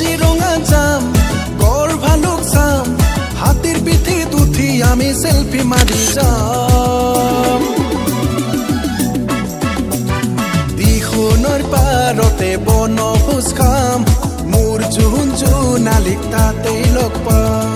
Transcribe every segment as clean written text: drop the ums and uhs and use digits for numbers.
কাজিৰঙা যাম গড় ভালুক চাম হাতীৰ পিঠিত উঠি আমি সেলফি মাৰি যাম দিখনৰ পাৰতে বনভোজ খাম মোৰ জোন জোনালীক তাতেই লগ পাম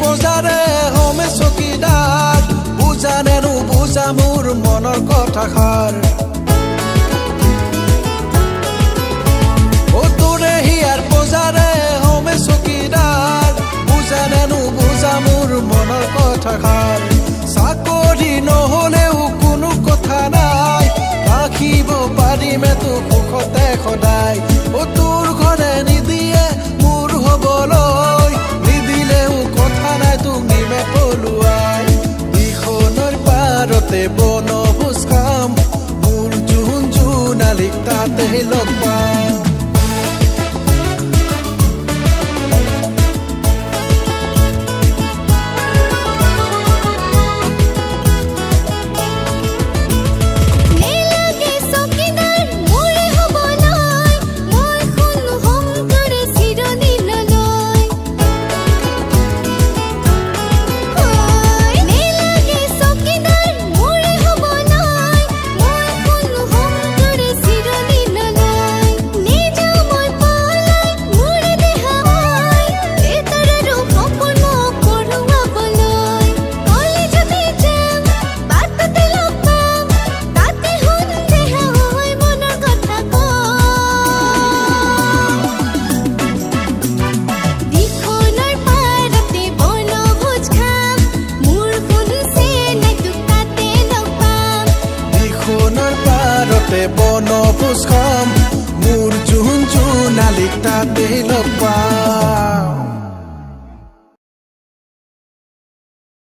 পজাৰে হমে চকীদাৰ বুজানেনো বুজা মোৰ মনৰ কথাষাৰ ও তোৰে হিয়াৰ পজাৰে হমে চকীদাৰ বুজানেনো বুজা মোৰ মনৰ কথাষাৰ চাকৰি নহলেও কোনো কথা নাই ৰাখিব পাৰিমে তোক সুখতে সদায় ও তোৰ ঘৰে নিদিয়ে মোৰ হবলৈ বনভোজ খাম মোৰ জোন জোনালীক তাতেই লগ পাম বনভোজ খাম মোৰ জোন জোনালীক তাতেই লগ পাম